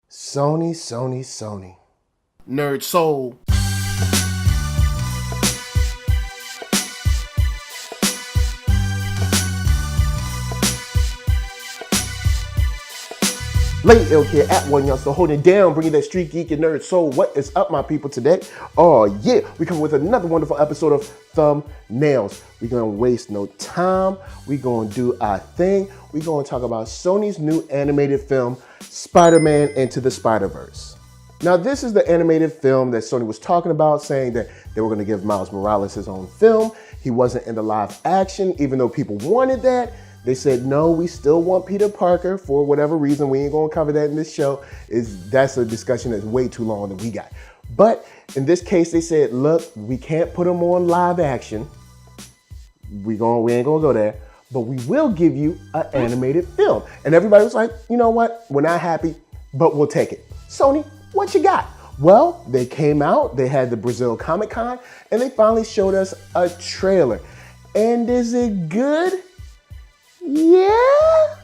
Sony, Sony, Sony. NERDSoul. Late Ilk here at OneYoungsta, holding it down, bringing that StreetGeek and NERDSoul. What is up, my people, today? Oh yeah, we come with another wonderful episode of Thumbnails. We're gonna waste no time. We're gonna do our thing. We're gonna talk about Sony's new animated film, Spider-Man Into the Spider-Verse. Now, this is the animated film that Sony was talking about, saying that they were gonna give Miles Morales his own film. He wasn't in the live action, even though people wanted that. They said, no, we still want Peter Parker for whatever reason. We ain't gonna cover that in this show. That's a discussion that's way too long that we got. But in this case, they said, look, we can't put him on live action. We ain't gonna go there, but we will give you an animated film. And everybody was like, you know what? We're not happy, but we'll take it. Sony, what you got? Well, they came out, they had the Brazil Comic-Con, and they finally showed us a trailer. And is it good? Yeah.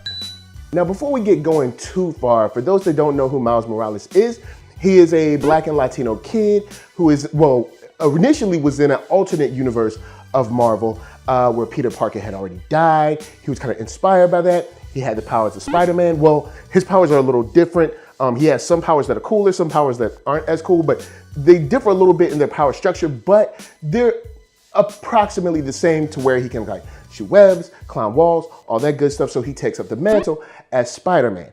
Now, before we get going too far, for those that don't know who Miles Morales is, he is a Black and Latino kid who is, well, initially was in an alternate universe of Marvel where Peter Parker had already died. He was kind of inspired by that. He had the powers of Spider-Man. Well, his powers are a little different. He has some powers that are cooler, some powers that aren't as cool, but they differ a little bit in their power structure, but they're approximately the same to where he can like shoot webs, climb walls, all that good stuff. So he takes up the mantle as Spider-Man.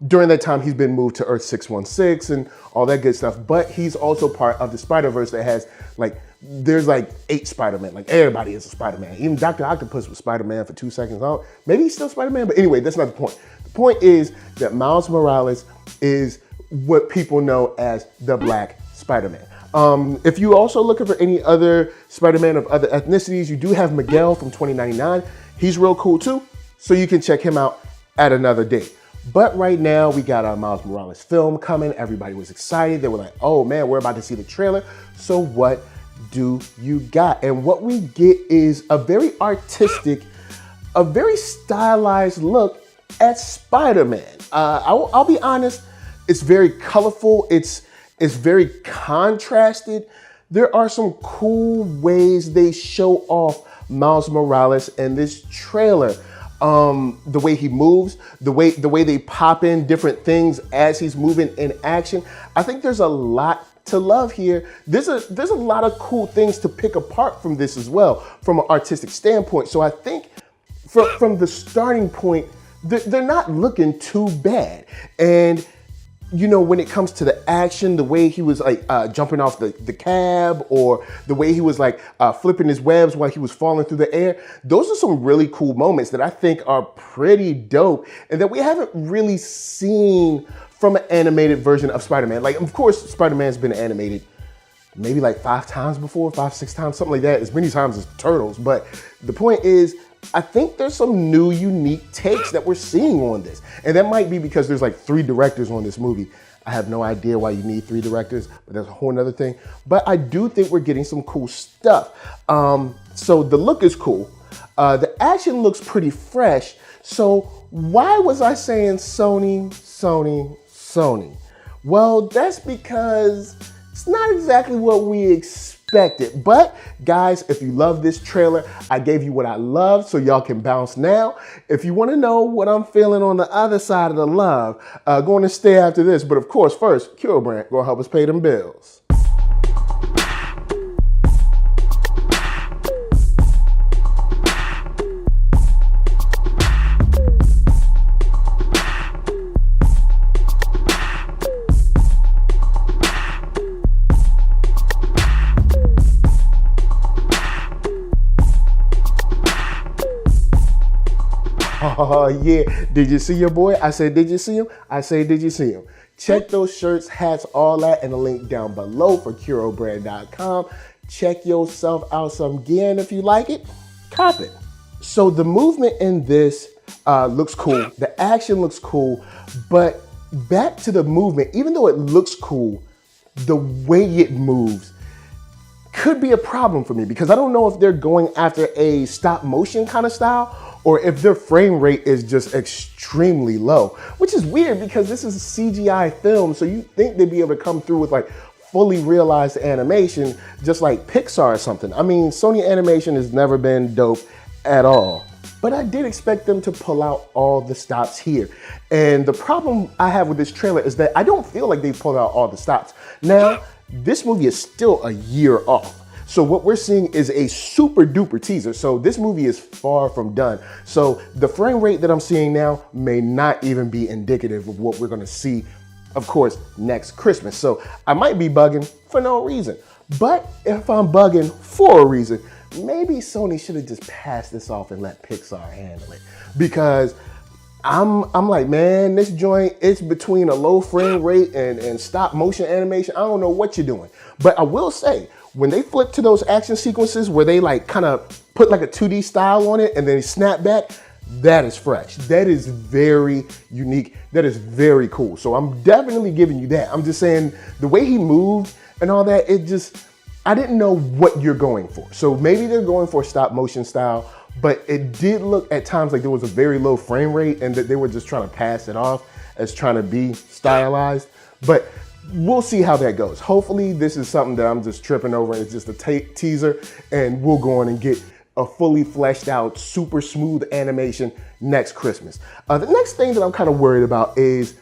During that time, he's been moved to Earth 616 and all that good stuff. But he's also part of the Spider-Verse that has like, there's like 8 Spider-Man. Like everybody is a Spider-Man. Even Dr. Octopus was Spider-Man for 2 seconds. Maybe he's still Spider-Man, but anyway, that's not the point. The point is that Miles Morales is what people know as the Black Spider-Man. If you also looking for any other Spider-Man of other ethnicities, you do have Miguel from 2099. He's real cool too, so you can check him out at another date. But right now, we got our Miles Morales film coming. Everybody was excited. They were like, oh man, we're about to see the trailer. So what do you got? And what we get is a very artistic, a very stylized look at Spider-Man. I'll be honest, it's very colorful. It's very contrasted. There are some cool ways they show off Miles Morales in this trailer. The way he moves, the way they pop in different things as he's moving in action. I think there's a lot to love here. There's a lot of cool things to pick apart from this as well, from an artistic standpoint. So I think from the starting point, they're not looking too bad. And you know, when it comes to the action, the way he was like jumping off the cab, or the way he was like flipping his webs while he was falling through the air, those are some really cool moments that I think are pretty dope and that we haven't really seen from an animated version of Spider-Man. Like, of course, Spider-Man's been animated maybe like 5 times before, 5, 6 times, something like that, as many times as Turtles. But the point is, I think there's some new, unique takes that we're seeing on this. And that might be because there's like 3 directors on this movie. I have no idea why you need 3 directors, but that's a whole nother thing. But I do think we're getting some cool stuff. So the look is cool. The action looks pretty fresh. So why was I saying Sony, Sony, Sony? Well, that's because it's not exactly what we expected. But guys, if you love this trailer, I gave you what I love, so y'all can bounce now. If you want to know what I'm feeling on the other side of the love, going to stay after this. But of course, first, Cure Brand gonna help us pay them bills. Oh yeah, did you see your boy? I said, did you see him? I say, did you see him? Check those shirts, hats, all that in the link down below for CuroBrand.com. Check yourself out some gear, and if you like it, cop it. So the movement in this looks cool. The action looks cool, but back to the movement, even though it looks cool, the way it moves, could be a problem for me because I don't know if they're going after a stop motion kind of style or if their frame rate is just extremely low, which is weird because this is a CGI film, so you think they'd be able to come through with like fully realized animation, just like Pixar or something. I mean, Sony animation has never been dope at all. But I did expect them to pull out all the stops here. And the problem I have with this trailer is that I don't feel like they pulled out all the stops. Now, this movie is still a year off. So what we're seeing is a super duper teaser. So this movie is far from done. So the frame rate that I'm seeing now may not even be indicative of what we're gonna see, of course, next Christmas. So I might be bugging for no reason. But if I'm bugging for a reason, maybe Sony should have just passed this off and let Pixar handle it. Because I'm like, man, this joint, it's between a low frame rate and stop motion animation. I don't know what you're doing. But I will say, when they flip to those action sequences where they like kind of put like a 2D style on it and then snap back, that is fresh. That is very unique. That is very cool. So I'm definitely giving you that. I'm just saying the way he moved and all that, it just, I didn't know what you're going for. So maybe they're going for a stop motion style, but it did look at times like there was a very low frame rate and that they were just trying to pass it off as trying to be stylized. But we'll see how that goes. Hopefully this is something that I'm just tripping over and it's just a teaser and we'll go on and get a fully fleshed out, super smooth animation next Christmas. The next thing that I'm kind of worried about is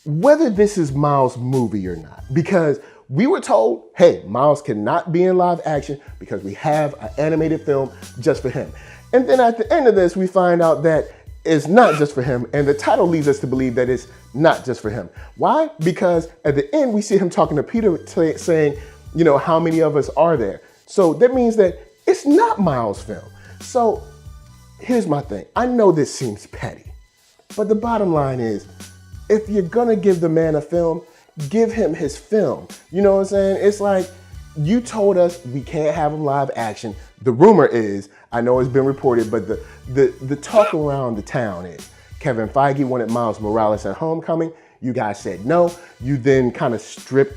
whether this is Miles' movie or not. Because we were told, hey, Miles cannot be in live action because we have an animated film just for him. And then at the end of this, we find out that it's not just for him, and the title leads us to believe that it's not just for him. Why? Because at the end, we see him talking to Peter saying, you know, how many of us are there? So that means that it's not Miles' film. So here's my thing. I know this seems petty, but the bottom line is, if you're gonna give the man a film, give him his film. You know what I'm saying? It's like, you told us we can't have him live action. The rumor is, I know it's been reported, but the talk around the town is Kevin Feige wanted Miles Morales at Homecoming. You guys said no. You then kind of stripped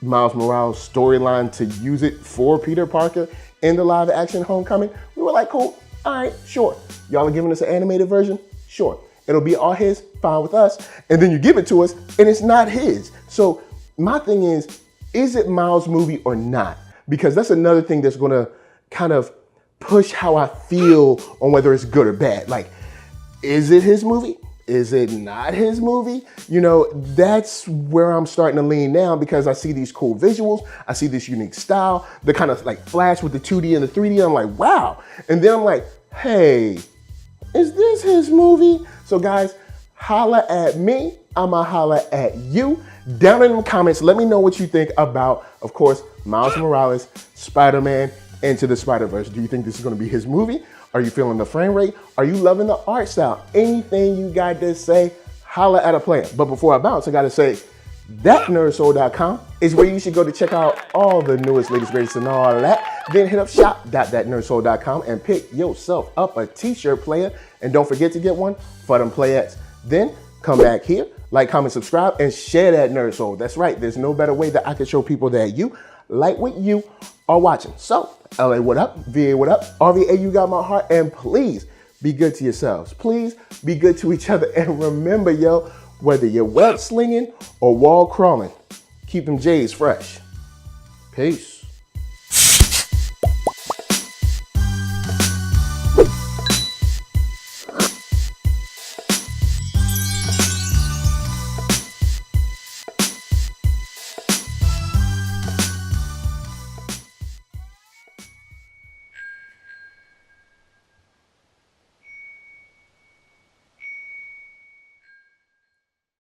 Miles Morales' storyline to use it for Peter Parker in the live action Homecoming. We were like, cool, all right, sure. Y'all are giving us an animated version? Sure. It'll be all his, fine with us. And then you give it to us and it's not his. So my thing is it Miles' movie or not? Because that's another thing that's gonna kind of push how I feel on whether it's good or bad. Like, is it his movie? Is it not his movie? You know, that's where I'm starting to lean now because I see these cool visuals. I see this unique style, the kind of like flash with the 2D and the 3D. I'm like, wow. And then I'm like, hey, is this his movie? So guys, holla at me. I'ma holla at you. Down in the comments, let me know what you think about, of course, Miles Morales, Spider-Man, Into the Spider-Verse. Do you think this is gonna be his movie? Are you feeling the frame rate? Are you loving the art style? Anything you got to say, holla at a player. But before I bounce, I gotta say, ThatNERDSoul.com is where you should go to check out all the newest, latest, greatest, and all that. Then hit up shop.thatnerdsoul.com and pick yourself up a t-shirt, player. And don't forget to get one for them playettes. Then come back here, like, comment, subscribe, and share that Nerd Soul. That's right, there's no better way that I can show people that you like what you are watching. So, LA, what up? VA, what up? RVA, you got my heart. And please be good to yourselves. Please be good to each other. And remember, yo, whether you're web slinging or wall crawling, keep them J's fresh. Peace.